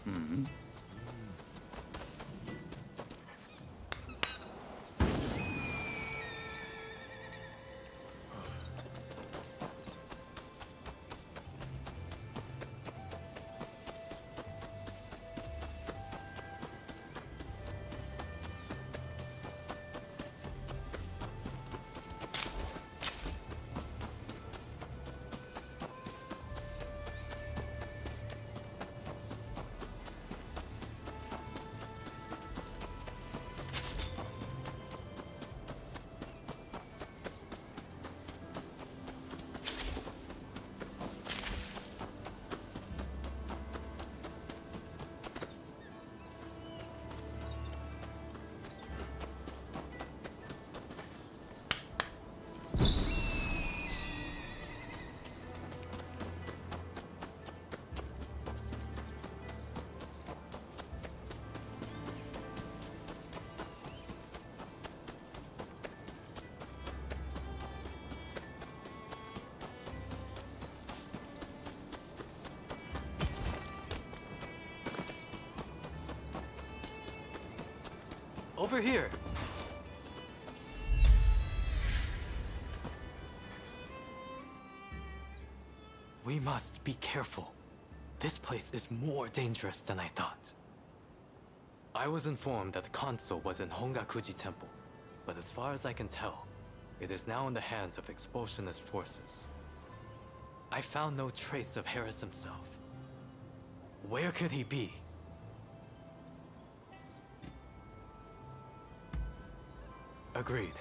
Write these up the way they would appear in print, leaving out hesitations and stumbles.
Hmm. Over here! We must be careful. This place is more dangerous than I thought. I was informed that the console was in Hongakuji Temple, but as far as I can tell, it is now in the hands of expulsionist forces. I found no trace of Harris himself. Where could he be? Agreed.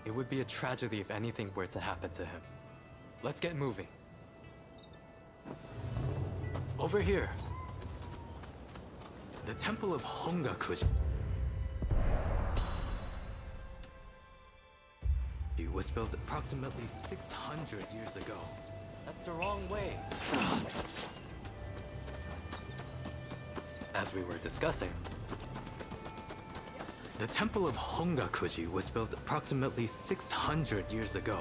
It would be a tragedy if anything were to happen to him. Let's get moving. Over here. The Temple of Hongakuji. It was built approximately 600 years ago. That's the wrong way. As we were discussing, the Temple of Hongakuji was built approximately 600 years ago.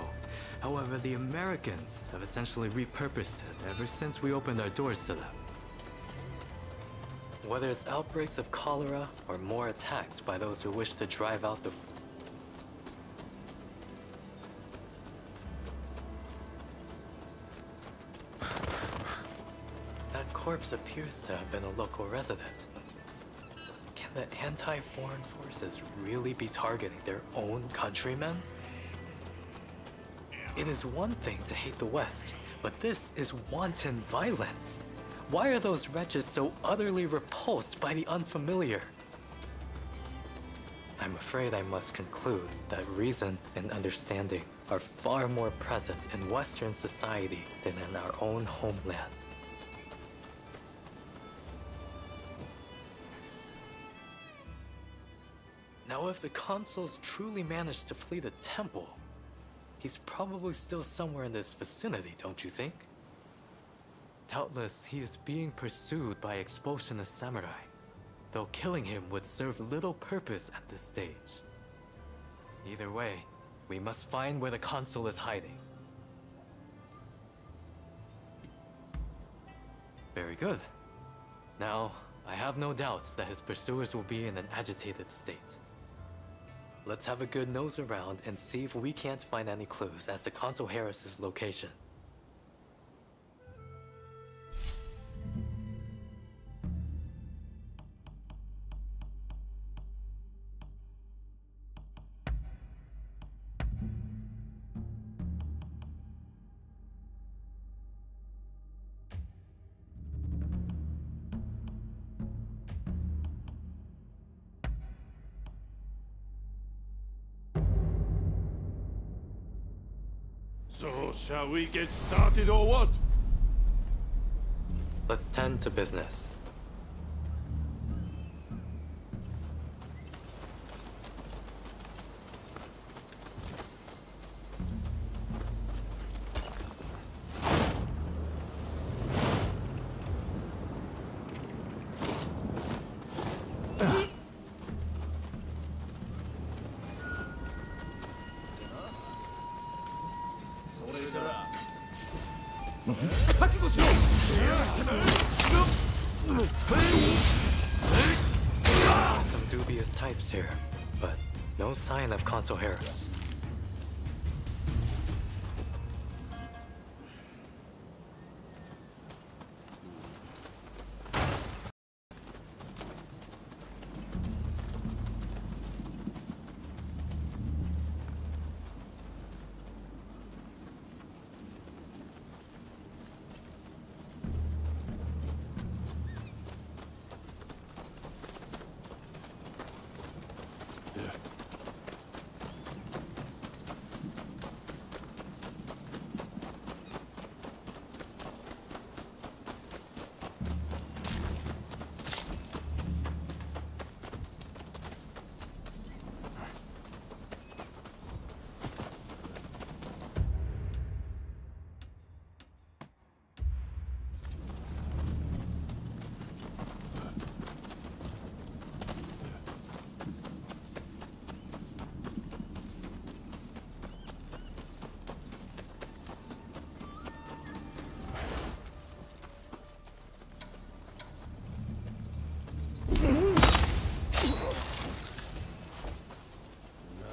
However, the Americans have essentially repurposed it ever since we opened our doors to them. Whether it's outbreaks of cholera or more attacks by those who wish to drive out the... That corpse appears to have been a local resident. Can the anti-foreign forces really be targeting their own countrymen? It is one thing to hate the West, but this is wanton violence. Why are those wretches so utterly repulsed by the unfamiliar? I'm afraid I must conclude that reason and understanding are far more present in Western society than in our own homeland. Now, if the consuls truly managed to flee the temple, he's probably still somewhere in this vicinity, don't you think? Doubtless, he is being pursued by expulsionist samurai, though killing him would serve little purpose at this stage. Either way, we must find where the consul is hiding. Very good. Now, I have no doubts that his pursuers will be in an agitated state. Let's have a good nose around and see if we can't find any clues as to Consul Harris's location. So, shall we get started or what? Let's tend to business. Some dubious types here, but no sign of Consul Harris.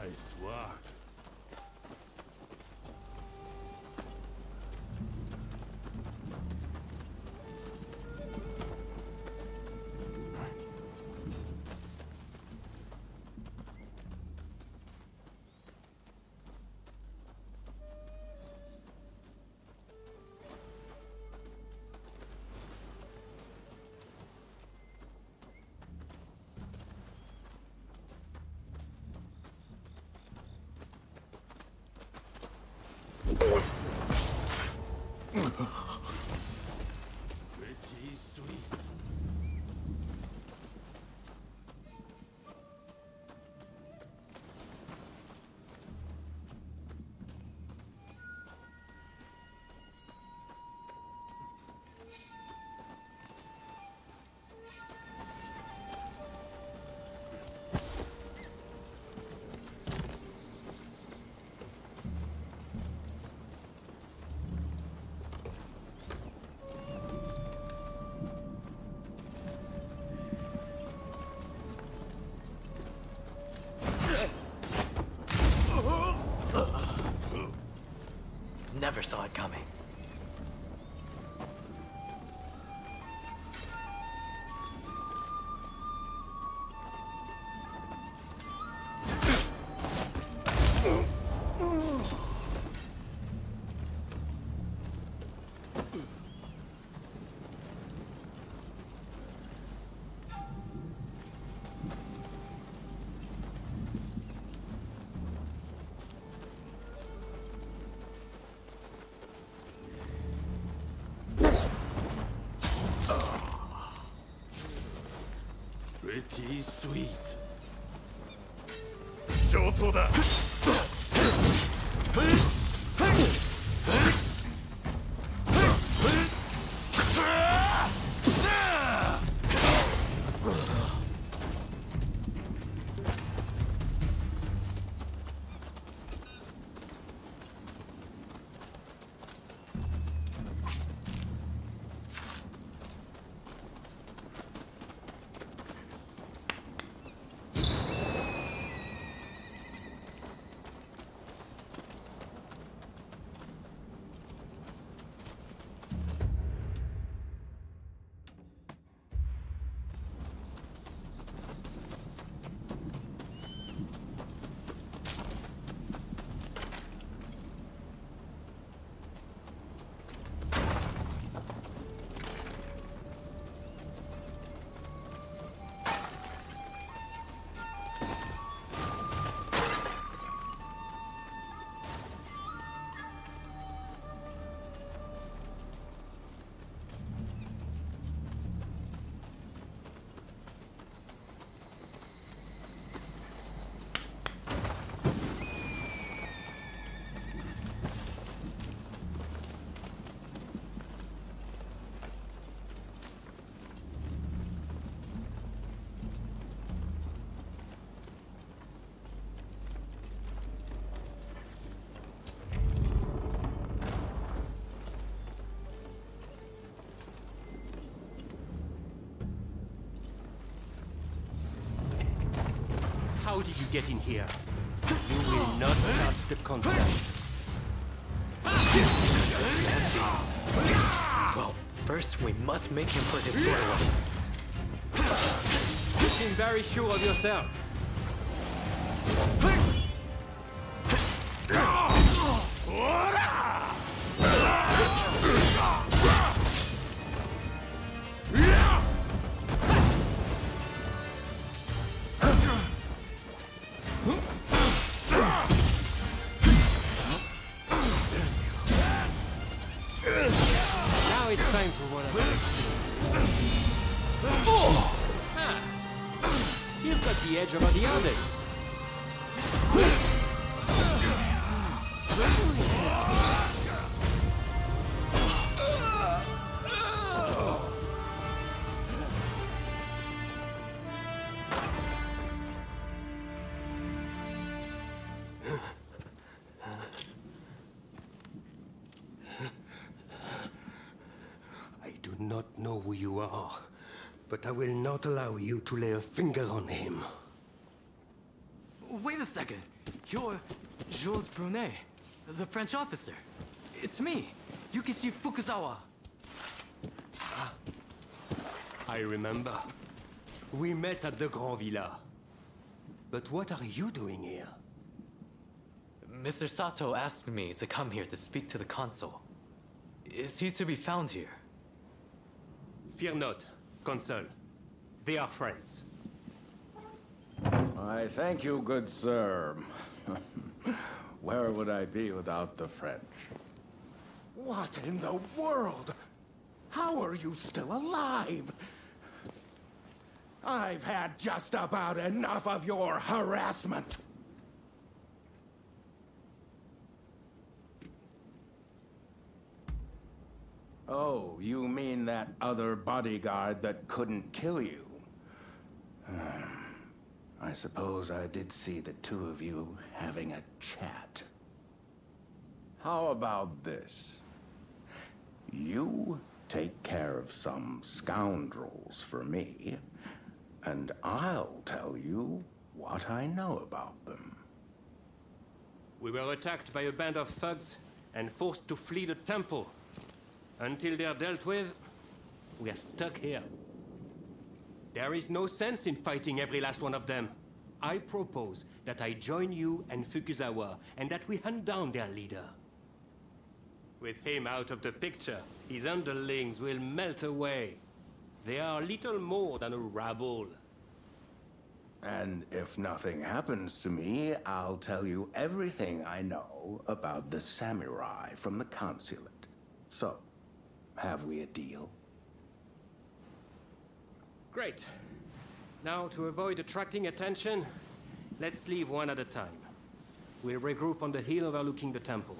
Nice work. Pretty sweet. Never saw it coming. Pretty sweet. 上等だ。How did you get in here? You will not touch the console. Well, first we must make him put his sword away. You seem very sure of yourself. Now it's time for what I You've got the edge over the others. I do not know who you are, but I will not allow you to lay a finger on him. Wait a second. You're Jules Brunet, the French officer. It's me, Yukichi Fukuzawa. I remember. We met at the Grand Villa. But what are you doing here? Mr. Sato asked me to come here to speak to the consul. Is he to be found here? Fear not, Consul. They are friends. I thank you, good sir. Where would I be without the French? What in the world? How are you still alive? I've had just about enough of your harassment. Oh, you mean that other bodyguard that couldn't kill you? I suppose I did see the two of you having a chat. How about this? You take care of some scoundrels for me, and I'll tell you what I know about them. We were attacked by a band of thugs and forced to flee the temple. Until they're dealt with, we are stuck here. There is no sense in fighting every last one of them. I propose that I join you and Fukuzawa, and that we hunt down their leader. With him out of the picture, his underlings will melt away. They are little more than a rabble. And if nothing happens to me, I'll tell you everything I know about the samurai from the consulate. So, have we a deal? Great. Now, to avoid attracting attention, let's leave one at a time. We'll regroup on the hill overlooking the temple.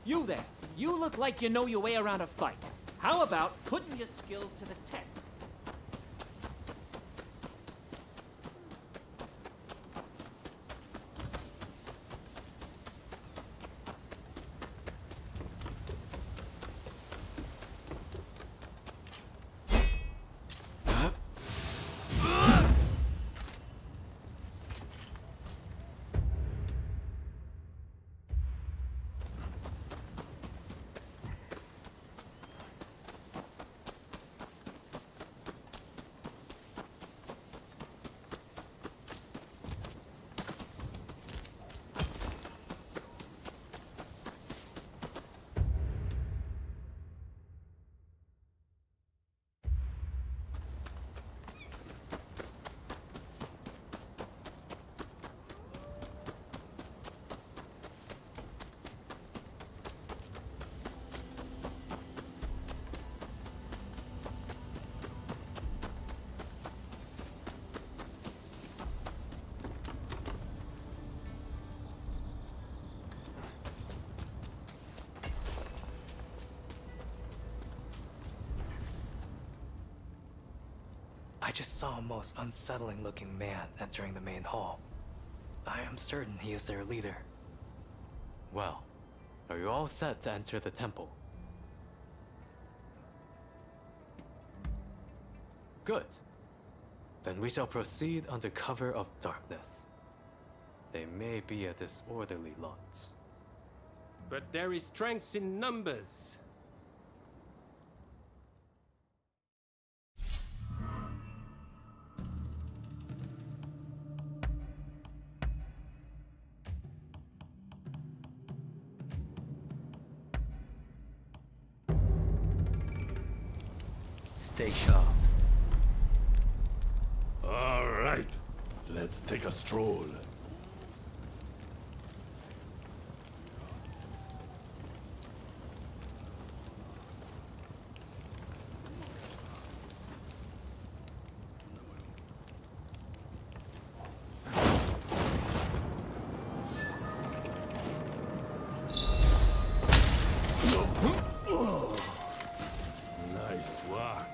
You there, you look like you know your way around a fight. How about putting your skills to the test? I just saw a most unsettling looking man entering the main hall. I am certain he is their leader. Well, are you all set to enter the temple? Good. Then we shall proceed under cover of darkness. They may be a disorderly lot. But there is strength in numbers. Stay sharp. All right, let's take a stroll. Nice work.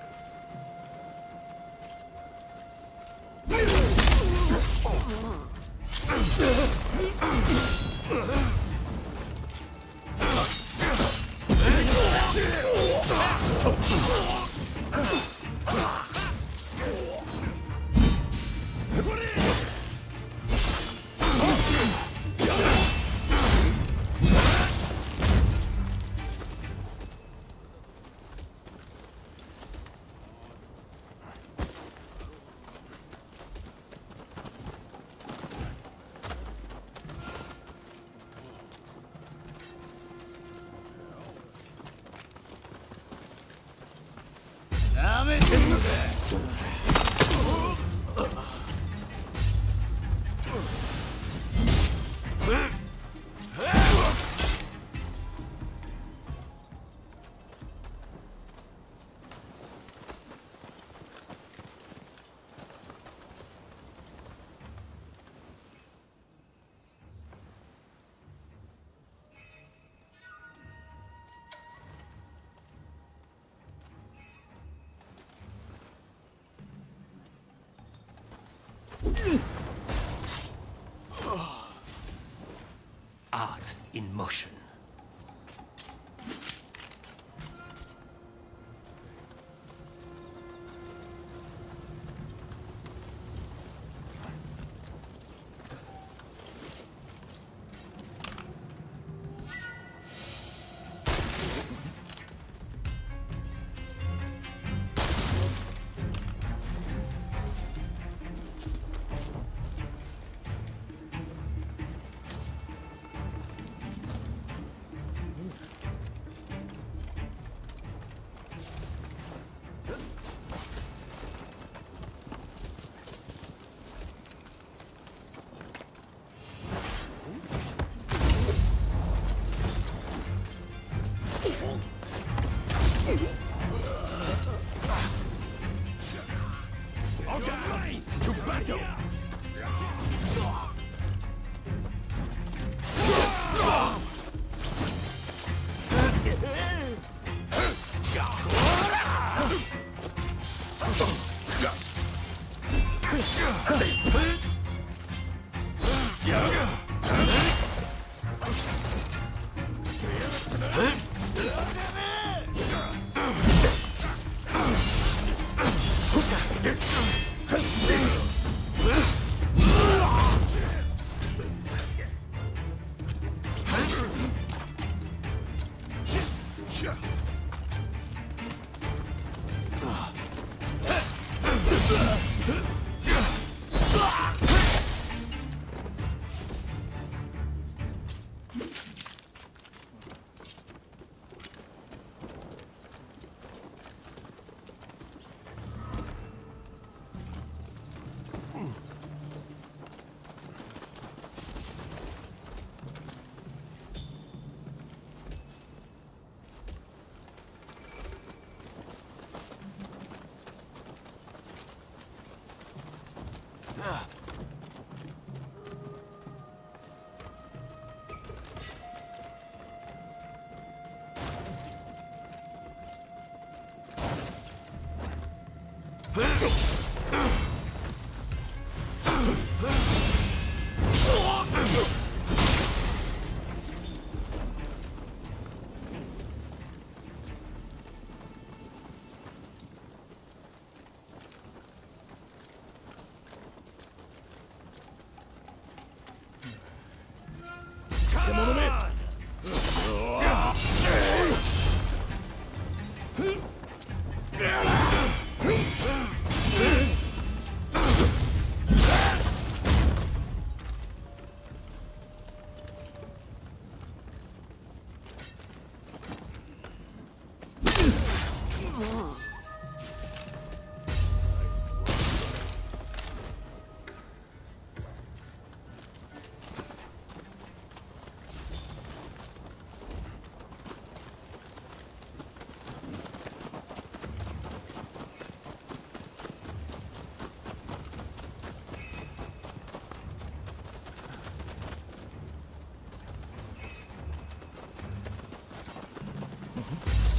Art in motion.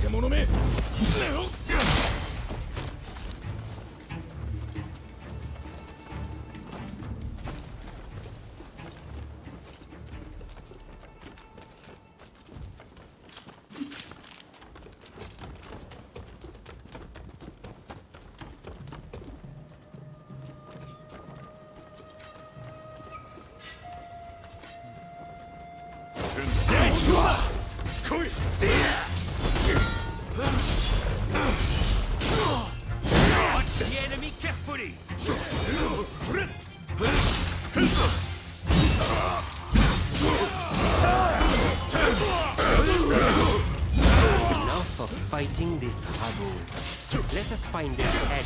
獣め。来い。Watch the enemy carefully! Enough of fighting this rabble. Let us find their head.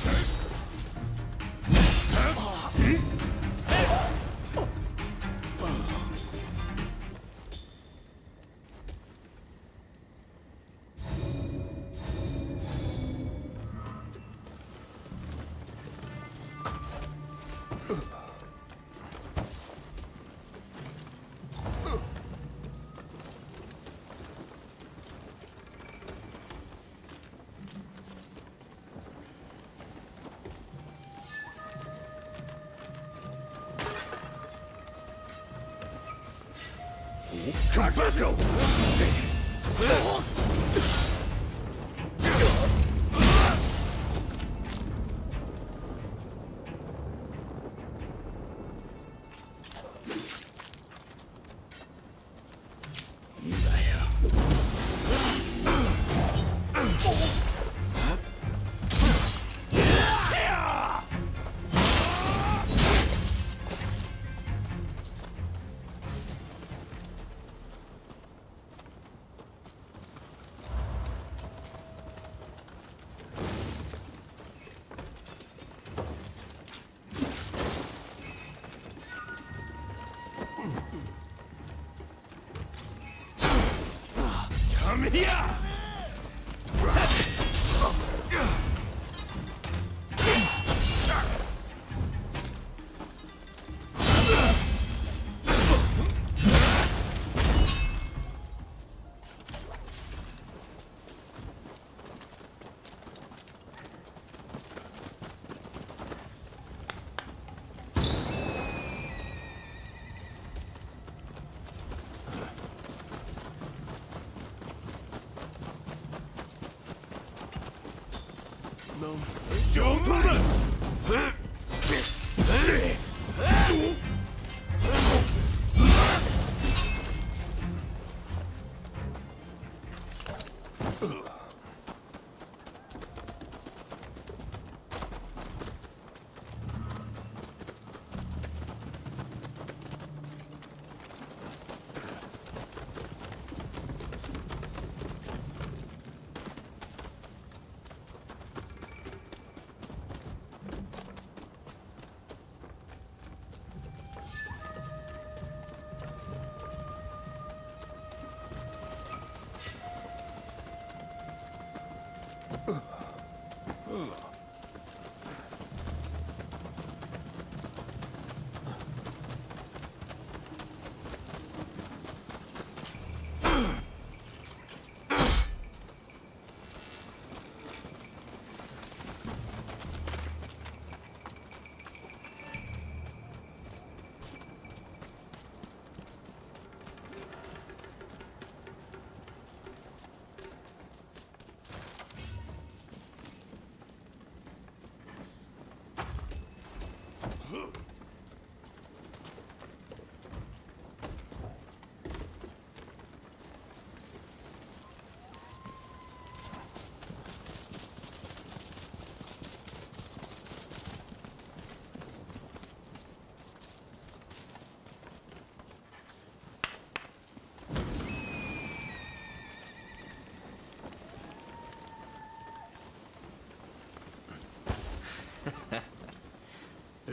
Let's go. Come here!上等だ。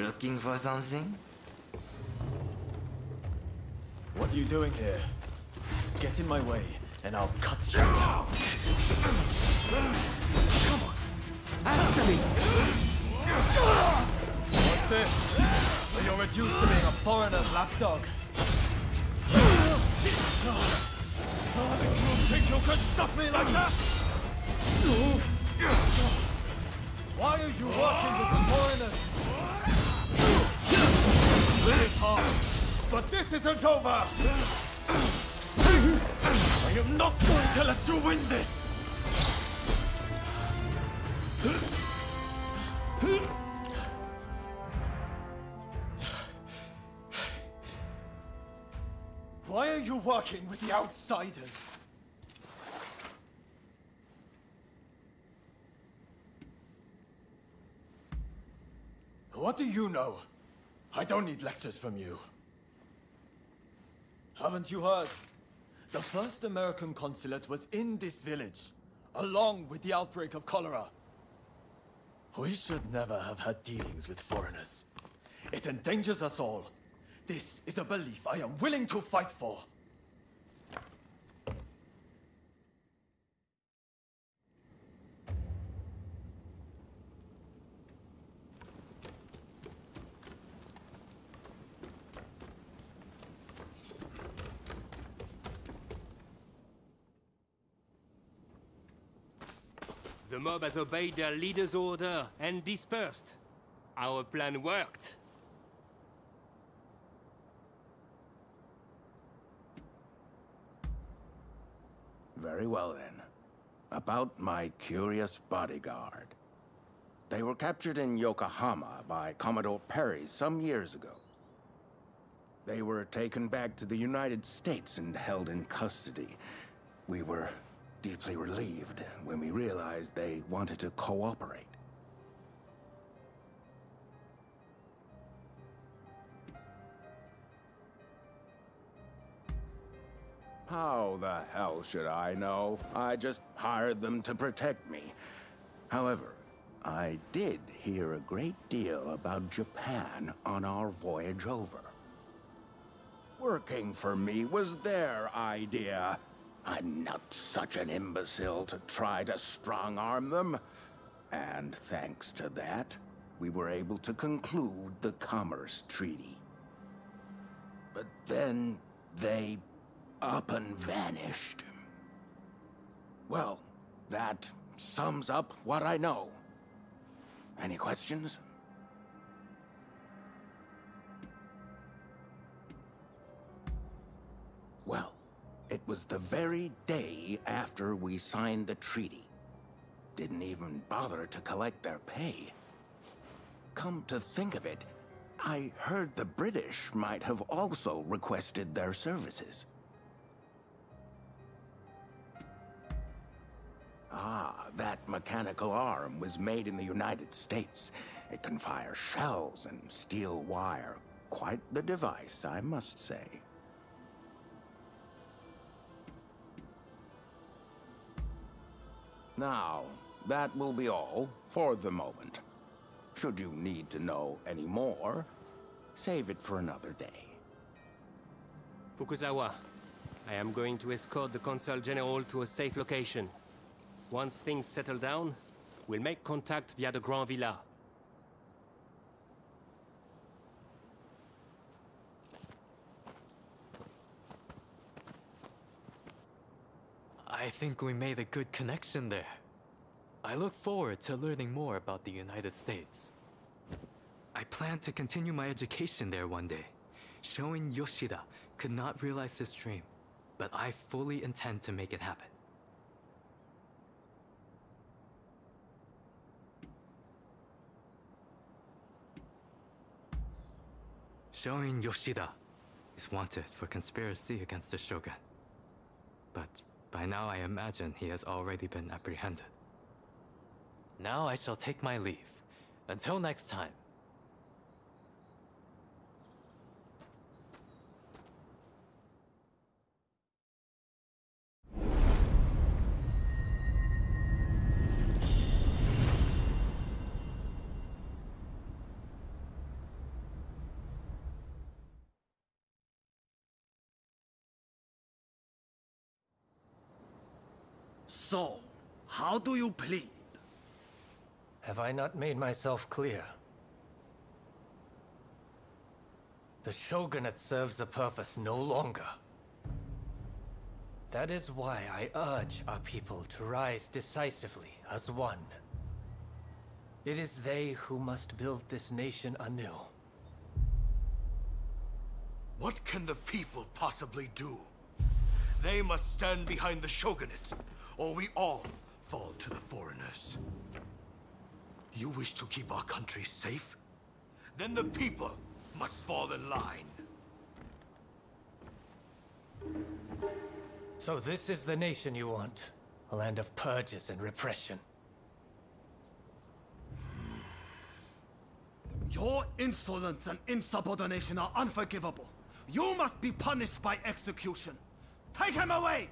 Looking for something? What are you doing here? Get in my way, and I'll cut you down. Come on! After me! What's this? So you're reduced to being a foreigner's lapdog. You think you could stop me like that? Why are you working with the foreigners? It's hard, but this isn't over! I am not going to let you win this! Why are you working with the outsiders? What do you know? I don't need lectures from you. Haven't you heard? The first American consulate was in this village, along with the outbreak of cholera. We should never have had dealings with foreigners. It endangers us all. This is a belief I am willing to fight for. The mob has obeyed their leader's order and dispersed. Our plan worked. Very well then. About my curious bodyguard. They were captured in Yokohama by Commodore Perry some years ago. They were taken back to the United States and held in custody. We were deeply relieved when we realized they wanted to cooperate. How the hell should I know? I just hired them to protect me. However, I did hear a great deal about Japan on our voyage over. Working for me was their idea. I'm not such an imbecile to try to strong-arm them. And thanks to that, we were able to conclude the Commerce Treaty. But then they up and vanished. Well, that sums up what I know. Any questions? Well, it was the very day after we signed the treaty. Didn't even bother to collect their pay. Come to think of it, I heard the British might have also requested their services. Ah, that mechanical arm was made in the United States. It can fire shells and steel wire. Quite the device, I must say. Now, that will be all for the moment. Should you need to know any more, save it for another day. Fukuzawa, I am going to escort the Consul General to a safe location. Once things settle down, we'll make contact via the Grand Villa. I think we made a good connection there. I look forward to learning more about the United States. I plan to continue my education there one day. Showing Yoshida could not realize his dream, but I fully intend to make it happen. Showing Yoshida is wanted for conspiracy against the Shogun. But by now I imagine he has already been apprehended. Now I shall take my leave. Until next time. So, how do you plead? Have I not made myself clear? The shogunate serves a purpose no longer. That is why I urge our people to rise decisively as one. It is they who must build this nation anew. What can the people possibly do? They must stand behind the shogunate, or we all fall to the foreigners. You wish to keep our country safe? Then the people must fall in line. So this is the nation you want? A land of purges and repression. Your insolence and insubordination are unforgivable. You must be punished by execution. Take him away!